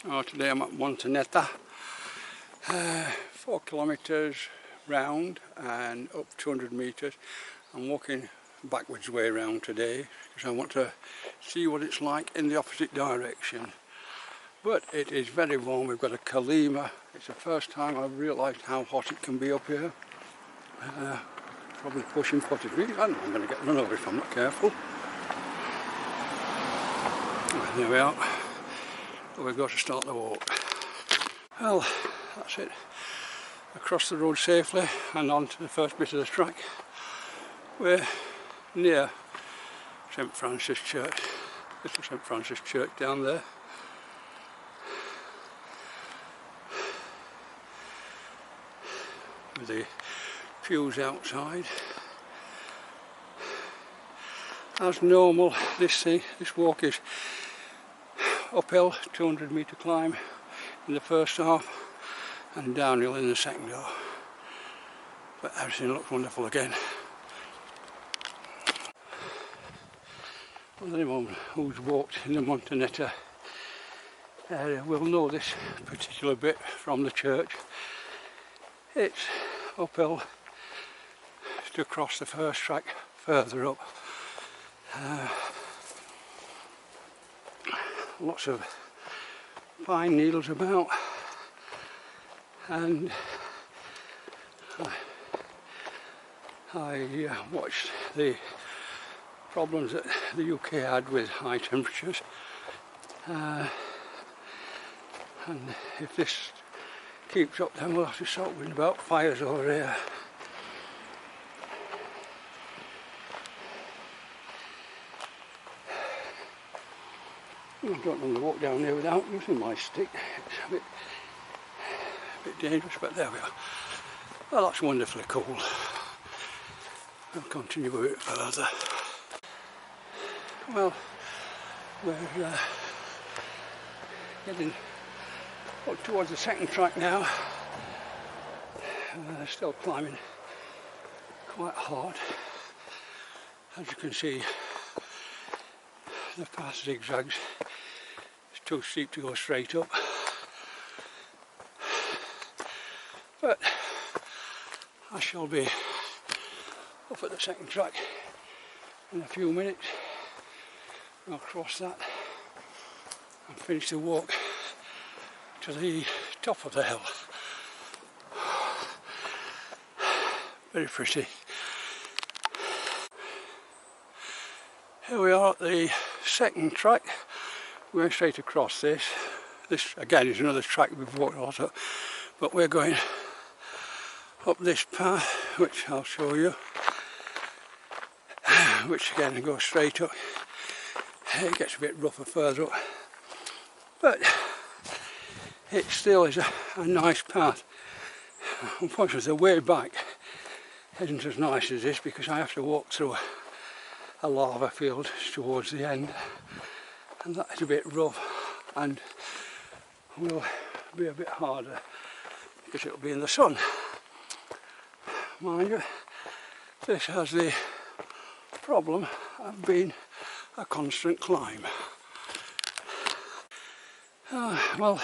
Today I'm at Montaneta, 4 kilometres round and up 200 metres. I'm walking backwards way round today because I want to see what it's like in the opposite direction. But it is very warm. We've got a Kalima. It's the first time I've realised how hot it can be up here. Probably pushing 40 degrees. I'm going to get run over if I'm not careful. There we are. We've got to start the walk. Well, that's it. Across the road safely and on to the first bit of the track. We're near St Francis Church, little St Francis Church down there. With the pews outside. As normal, this walk is uphill, 200 metre climb in the first half and downhill in the second half. But everything looks wonderful again. Well, anyone who's walked in the Montaneta area will know this particular bit from the church. It's uphill to cross the first track further up. Lots of pine needles about, and I watched the problems that the UK had with high temperatures, and if this keeps up then we'll have to start worrying about fires over here. I don't want to walk down here without using my stick. It's a bit dangerous, but there we are. Well, that's wonderfully cool. I'll continue a bit further. Well, we're getting up towards the second track now. Still climbing quite hard. As you can see, the path zigzags. It's too steep to go straight up. But I shall be up at the second track in a few minutes. I'll cross that and finish the walk to the top of the hill. Very pretty. Here we are at the second track. We're going straight across this. This again is another track we've walked a lot up, but we're going up this path, which I'll show you, which again goes straight up. It gets a bit rougher further up, but it still is a nice path. Unfortunately the way back isn't as nice as this because I have to walk through a lava field towards the end, and that is a bit rough and will be a bit harder because it will be in the sun. Mind you, this has the problem of being a constant climb. Well,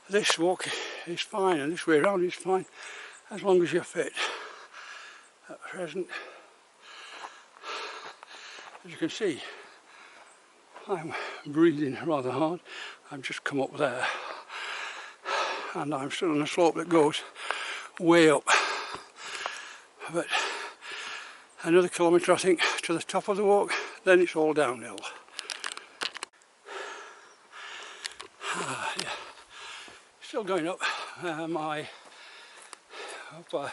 this walk is fine and this way around is fine as long as you're fit. At present, as you can see, I'm breathing rather hard. I've just come up there and I'm still on a slope that goes way up. But another kilometre I think to the top of the walk, then it's all downhill. Yeah. Still going up. My upper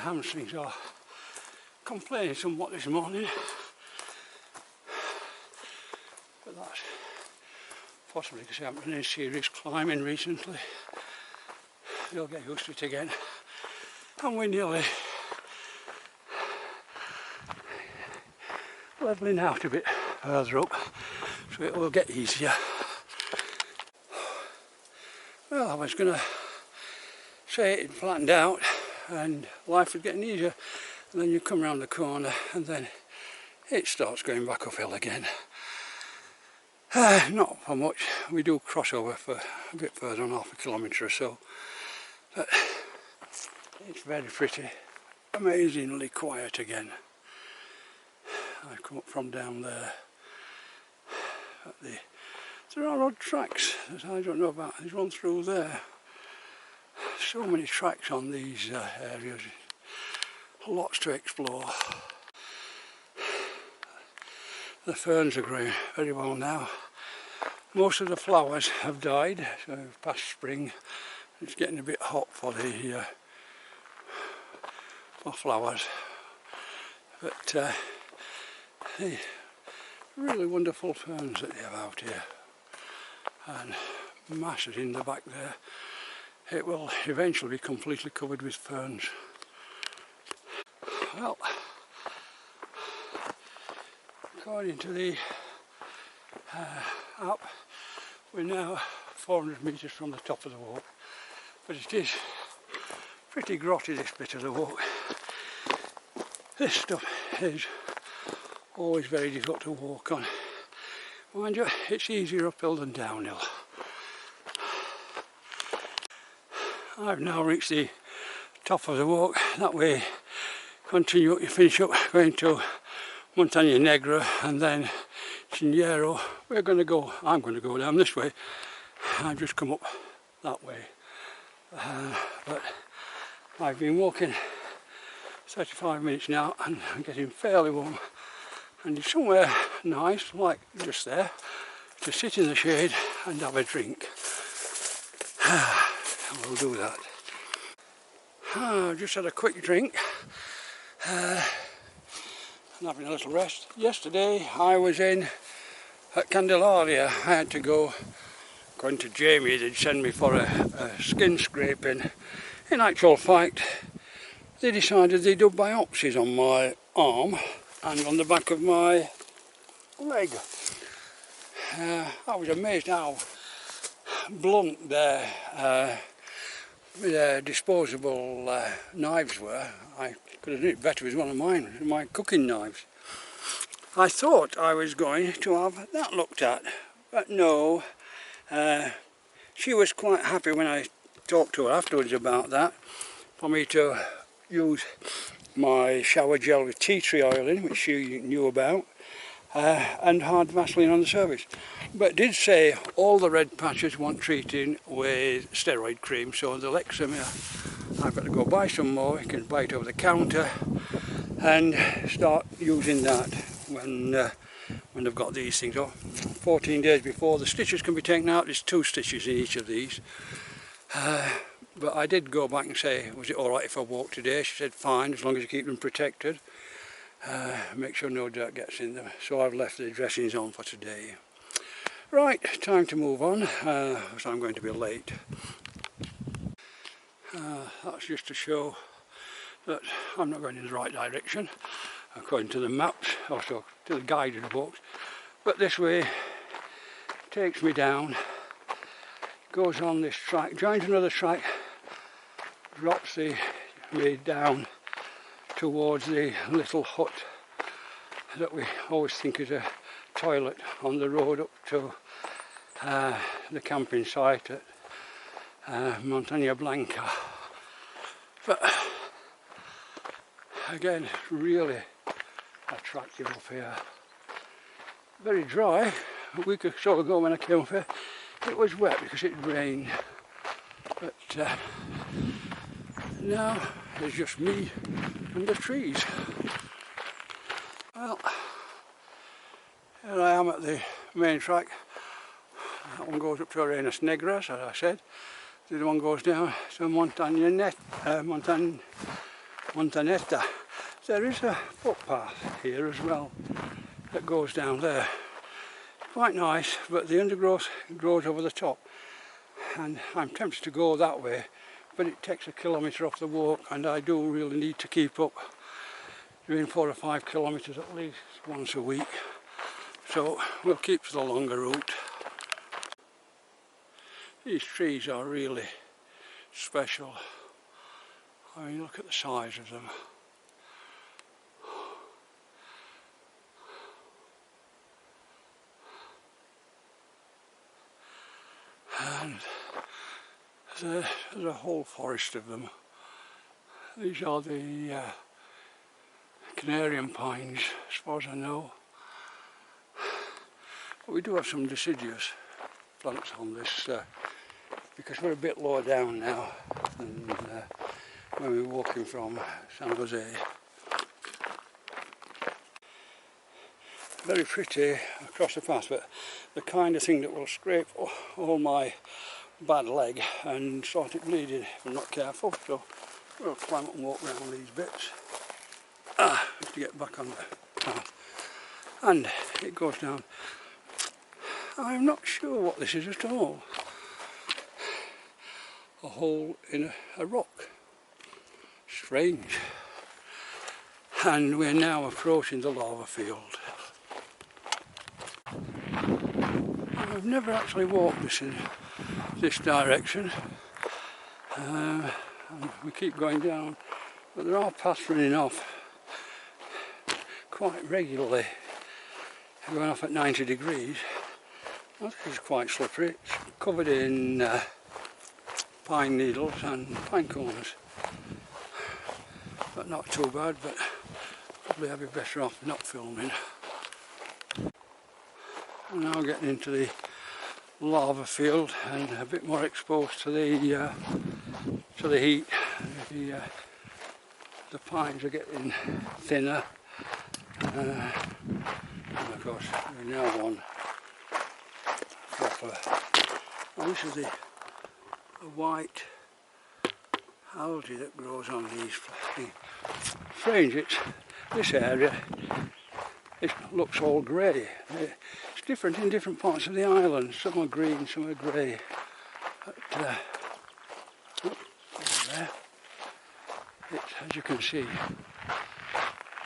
hamstrings are complaining somewhat this morning, but that's possibly because I haven't done any serious climbing recently. You'll get used to it again, and we're nearly levelling out a bit further up, so it will get easier. Well, I was going to say it flattened out and life was getting easier, and then you come around the corner and then it starts going back uphill again. Not for much. We do cross over for a bit further on, half a kilometre or so. But it's very pretty. Amazingly quiet again. I come up from down there. There are odd tracks that I don't know about. There's one through there. So many tracks on these areas. Lots to explore. The ferns are growing very well now. Most of the flowers have died, so past spring. It's getting a bit hot for the for flowers. But the really wonderful ferns that they have out here, and masses in the back there. It will eventually be completely covered with ferns. Well, according to the app, we're now 400 metres from the top of the walk, but it is pretty grotty, this bit of the walk. This stuff is always very difficult to walk on. Mind you, it's easier uphill than downhill. I've now reached the top of the walk. That way, continue, you finish up going to Montaneta Tenerife and then Chinero. I'm going to go down this way. I've just come up that way. But I've been walking 35 minutes now and I'm getting fairly warm. And it's somewhere nice, like just there, to sit in the shade and have a drink. We'll do that. Just had a quick drink and having a little rest. Yesterday I was in at Candelaria. I had to go, according to Jamie, they'd send me for a skin scraping. In actual fact, they decided they'd do biopsies on my arm and on the back of my leg. I was amazed how blunt their disposable knives were. I could have done it better with one of mine, my cooking knives. I thought I was going to have that looked at, but no. She was quite happy when I talked to her afterwards about that, for me to use my shower gel with tea tree oil in, which she knew about, and hard Vaseline on the surface. But did say all the red patches want treating with steroid cream, so the Lexamir, I've got to go buy some more. You can buy it over the counter and start using that when I've got these things off. 14 days before the stitches can be taken out. There's 2 stitches in each of these. But I did go back and say, was it alright if I walk today? She said fine, as long as you keep them protected. Make sure no dirt gets in them. So I've left the dressings on for today. Right, time to move on, as I'm going to be late. That's just to show that I'm not going in the right direction, according to the maps, also to the guided books. But this way takes me down, goes on this track, joins another track, drops me down towards the little hut that we always think is a toilet on the road up to the camping site at Montaña Blanca. But again, really attractive up here. Very dry. A week or so ago when I came up here, it was wet because it rained. But now it's just me and the trees. Well, here I am at the main track. That one goes up to Arenas Negras, as I said. The other one goes down to Montaneta. There is a footpath here as well that goes down there. Quite nice, but the undergrowth grows over the top. And I'm tempted to go that way, but it takes a kilometre off the walk, and I do really need to keep up doing 4 or 5 kilometres at least once a week. So we'll keep to the longer route. These trees are really special. I mean, look at the size of them. and there's a whole forest of them. These are the Canarian pines, as far as I know. But we do have some deciduous plants on this because we're a bit lower down now than when we were walking from San Jose. Very pretty across the path, but the kind of thing that will scrape all my bad leg and start it bleeding if I'm not careful. So we'll climb up and walk around these bits just to get back on the path. And it goes down. I'm not sure what this is at all. A hole in a rock. Strange. And we're now approaching the lava field. I've never actually walked in this direction. And we keep going down, but there are paths running off quite regularly, going off at 90 degrees. This is quite slippery. It's covered in pine needles and pine cones, but not too bad. But probably I'd be better off not filming. I'm now getting into the lava field and a bit more exposed to the heat. The pines are getting thinner, and of course we're now on proper. And this is the white algae that grows on these things. Strange, this area it looks all grey. It's different in different parts of the island. Some are green, some are grey. But, there. As you can see,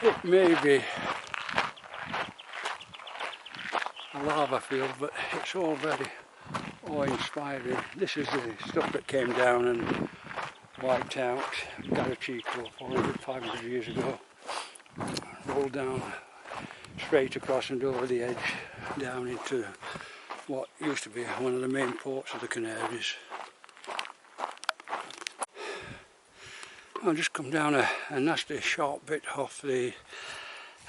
it may be a lava field, but it's all very awe-inspiring. This is the stuff that came down and wiped out Garachico 400, 500 years ago. Rolled down straight across and over the edge down into what used to be one of the main ports of the Canaries. I've just come down a nasty sharp bit off the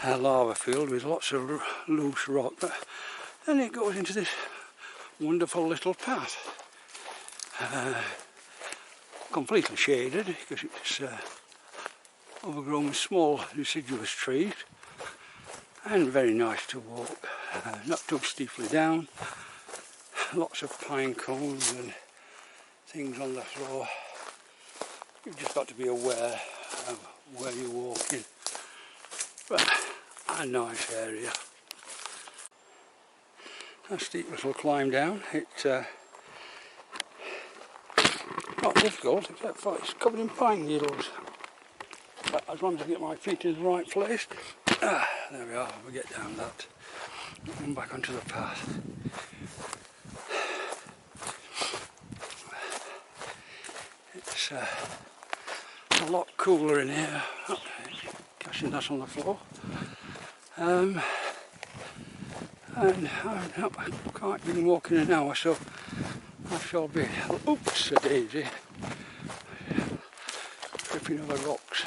lava field with lots of loose rock, but then it goes into this wonderful little path, completely shaded because it's overgrown with small deciduous trees, and very nice to walk, not too steeply down. Lots of pine cones and things on the floor. You've just got to be aware of where you're walking, but a nice area. A steep little climb down. It's not difficult, except for it's covered in pine needles. But as long as I get my feet in the right place, there we are, we get down that and back onto the path. It's a lot cooler in here, catching that on the floor. And I've not quite been walking an hour, so I shall be, oops a daisy, tripping over rocks.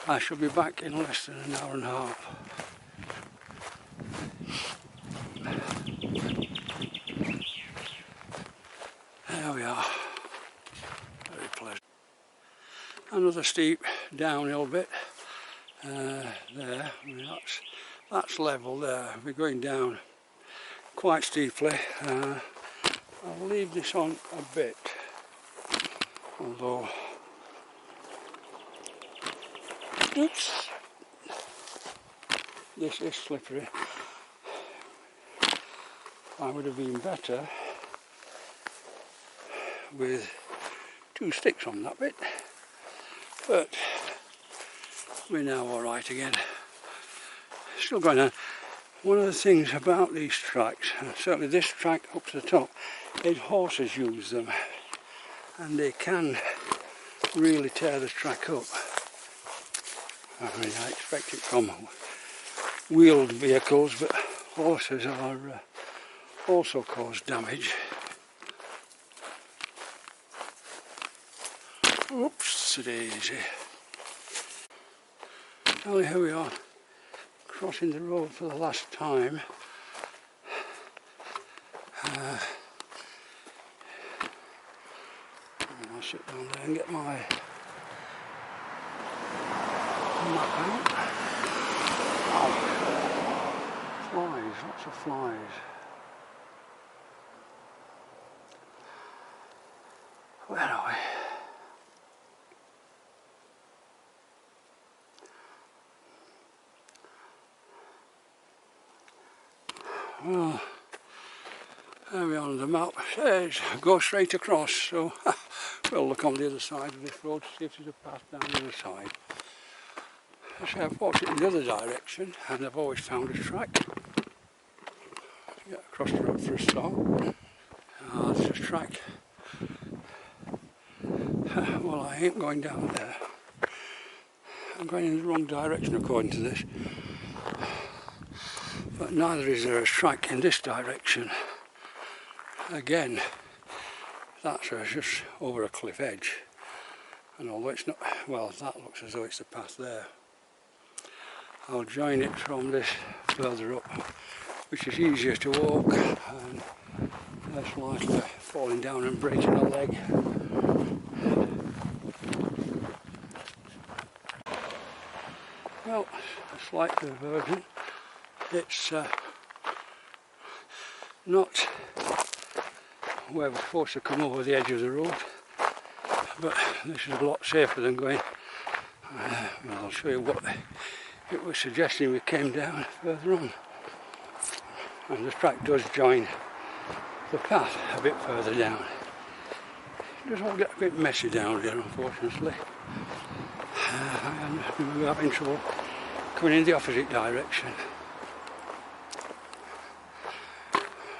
I shall be back in less than an hour and a half. There we are, very pleasant. Another steep downhill bit there. I mean, that's level there. We're going down quite steeply. I'll leave this on a bit, although oops, this is slippery. I would have been better with 2 sticks on that bit, but we're now alright again. Still going on. One of the things about these tracks, certainly this track up to the top, is horses use them, and they can really tear the track up. I mean, I expect it from wheeled vehicles, but horses are also cause damage. Oops, daisy. Well, here we are, crossing the road for the last time. I'll sit down there and get my map out. Oh, flies, lots of flies. Where are we? Well, there we are on the map. Says go straight across, so we'll look on the other side of this road to see if there's a path down the other side. So I've walked it in the other direction and I've always found a track. Get across the road for a start. There's a track. Well, I ain't going down there. I'm going in the wrong direction according to this. But neither is there a track in this direction. Again, that's just over a cliff edge. And although it's not, well, that looks as though it's a path there. I'll join it from this further up, which is easier to walk and less likely falling down and breaking a leg. Well, a slight diversion. It's not where we're supposed to come over the edge of the road, but this is a lot safer than going, well, I'll show you what it was suggesting we came down further on. And the track does join the path a bit further down. It does all get a bit messy down here, unfortunately. I remember having trouble coming in the opposite direction.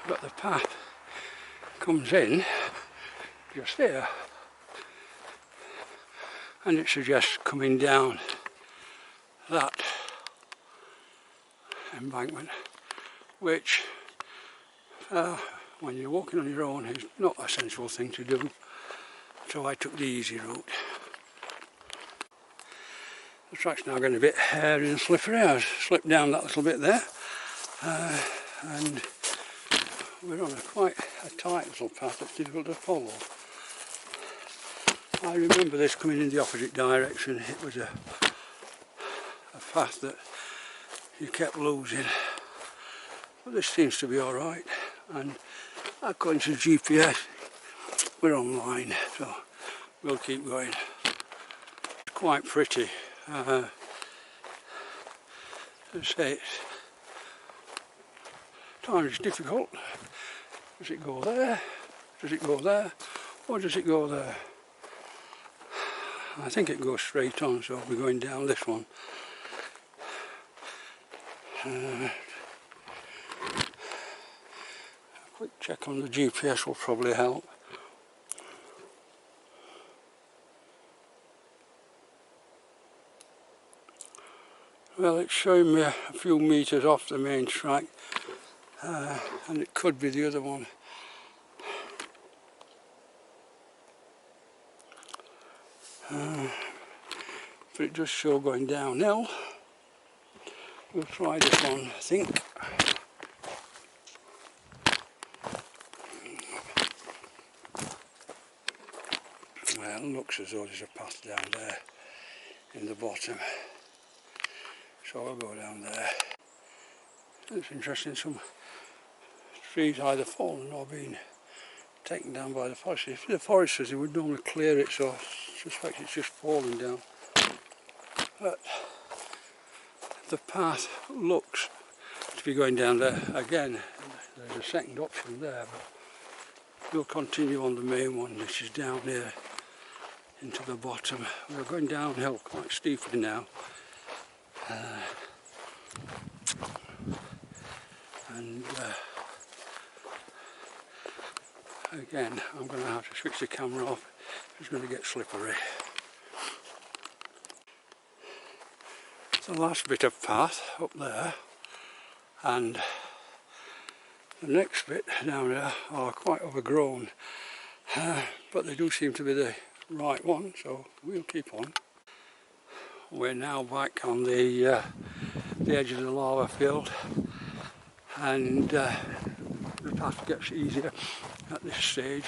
But the path comes in just here, and it suggests coming down that embankment, which when you're walking on your own is not a sensible thing to do, so I took the easy route. The track's now getting a bit hairy and slippery. I slipped down that little bit there, and we're on quite a tight little path that's difficult to follow. I remember this coming in the opposite direction. It was a path that you kept losing, but this seems to be alright, and according to the GPS we're online, so we'll keep going. It's quite pretty. As I say, time is difficult. Does it go there? Does it go there? Or does it go there? I think it goes straight on, so we're going down this one. A quick check on the GPS will probably help. Well, it's showing me a few metres off the main track, and it could be the other one. But it does show going downhill. We'll try this one, I think. Well, it looks as though there's a path down there in the bottom. So I'll go down there. It's interesting, some trees either fallen or been taken down by the forest. If the foresters, they would normally clear it, so I suspect it's just fallen down. But the path looks to be going down there. Again, there's a second option there, but we'll continue on the main one, which is down here into the bottom. We're going downhill quite steeply now. Again, I'm going to have to switch the camera off. It's going to get slippery. The last bit of path up there, and the next bit down there are quite overgrown, but they do seem to be the right one, so we'll keep on. We're now back on the edge of the lava field, and the path gets easier at this stage.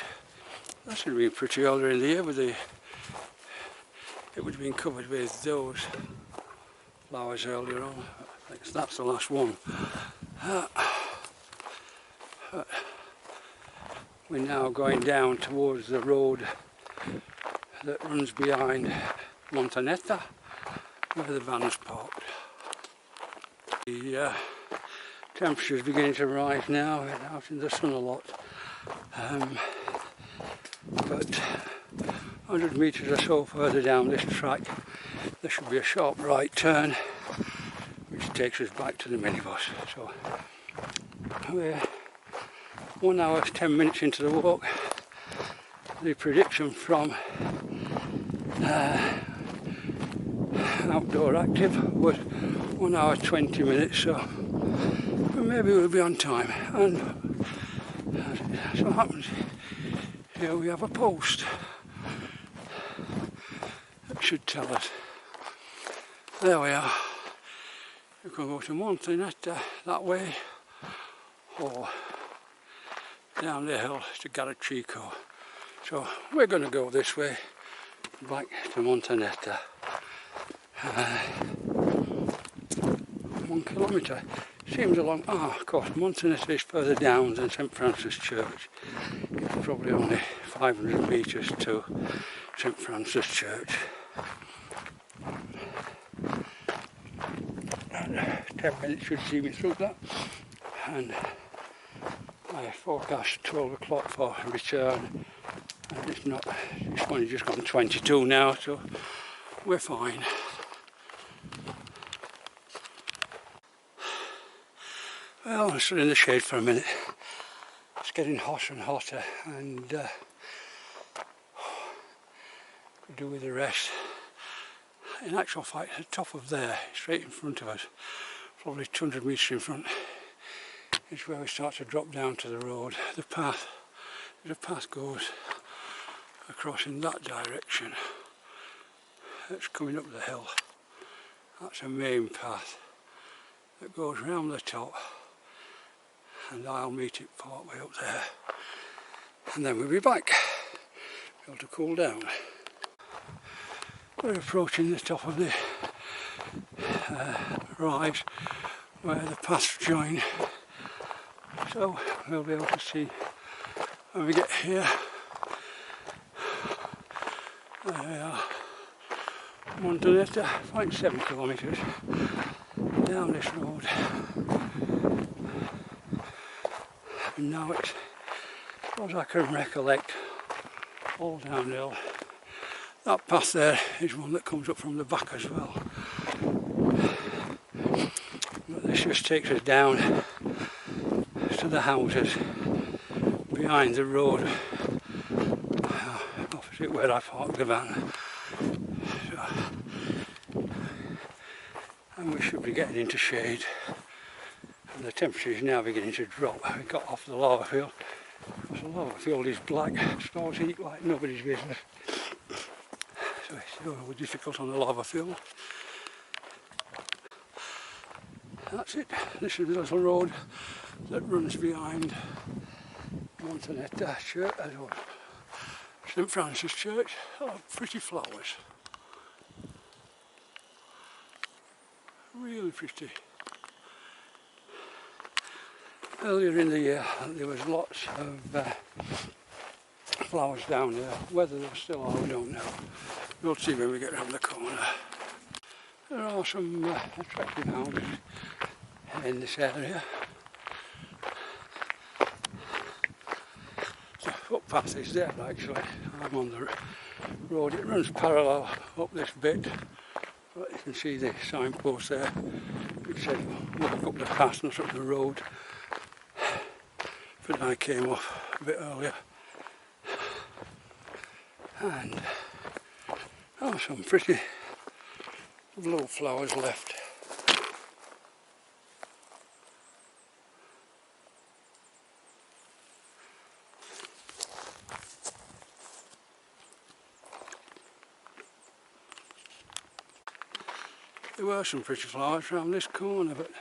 That should have been pretty earlier in the year, with it would have been covered with those flowers earlier on. I think that's the last one. We're now going down towards the road that runs behind Montaneta, where the van's parked. The temperature is beginning to rise now. We're out in the sun a lot, but 100 metres or so further down this track there should be a sharp right turn which takes us back to the minibus. So we're 1 hour 10 minutes into the walk. The prediction from Outdoor Active was 1 hour 20 minutes, so maybe we'll be on time. And as it so happens, here we have a post that should tell us. There we are. You can go to Montaneta that way, or down the hill to Garachico. So we're going to go this way, back to Montaneta. 1 kilometre seems a long. Of course, Montaneta is further down than St Francis Church. It's probably only 500 metres to St Francis Church. 10 minutes should see me through that, and I forecast 12 o'clock for return, and it's not. It's only just gone 22 now, so we're fine. Well, I stood in the shade for a minute. It's getting hotter and hotter, and could do with the rest. In actual fact, at the top of there, straight in front of us, probably 200 metres in front, is where we start to drop down to the road. The path goes across in that direction. It's coming up the hill. That's a main path that goes round the top, and I'll meet it part way up there, and then we'll be back, be able to cool down. We're approaching the top of the rise where the paths join, so we'll be able to see when we get here. There we are, Montaneta, 0.7 kilometres down this road. And now it's, as far as I can recollect, all downhill. That path there is one that comes up from the back as well. But this just takes us down to the houses behind the road, opposite where I parked the van. So, and we should be getting into shade. And the temperature is now beginning to drop. We got off the lava field. The lava field is black, stores heat like nobody's business. So it's a little difficult on the lava field. That's it. This is the little road that runs behind Montaneta Church, St Francis Church. Oh, pretty flowers. Really pretty. Earlier in the year there was lots of flowers down there. Whether there still are, we don't know. We'll see when we get round the corner. There are some attractive houses in this area. The footpath is there actually. I'm on the road. It runs parallel up this bit. But you can see the signpost there which said walk up the path, not up the road. But I came off a bit earlier. And some pretty blue flowers left. there were some pretty flowers around this corner, but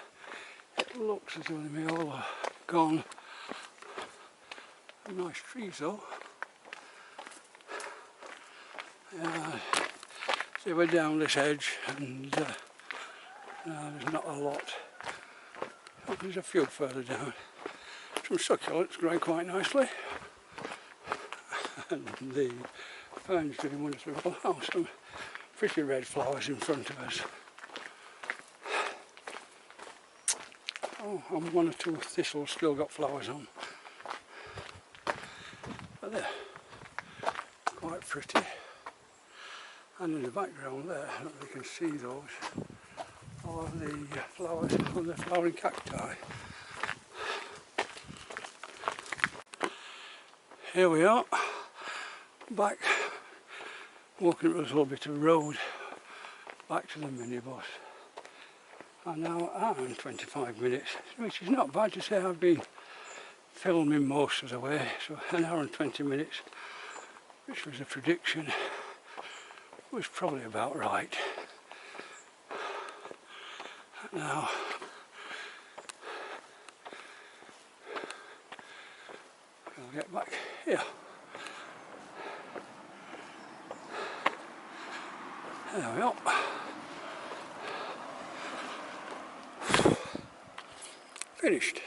it looks as though they may all have gone. Nice trees though. See, we're down this edge and there's not a lot. Oh, there's a few further down. Some succulents growing quite nicely. And the ferns doing wonderfully well. Oh, some pretty red flowers in front of us. Oh, and one or two thistles still got flowers on. But they're quite pretty. And in the background there, I don't know if you can see those, are the flowers on the flowering cacti. Here we are, back, walking up a little bit of road, back to the minibus. And now I'm 25 minutes, which is not bad to say. I've been filming most of the way, so an hour and 20 minutes, which was a prediction, was probably about right. Now, I'll get back here. There we are. Finished.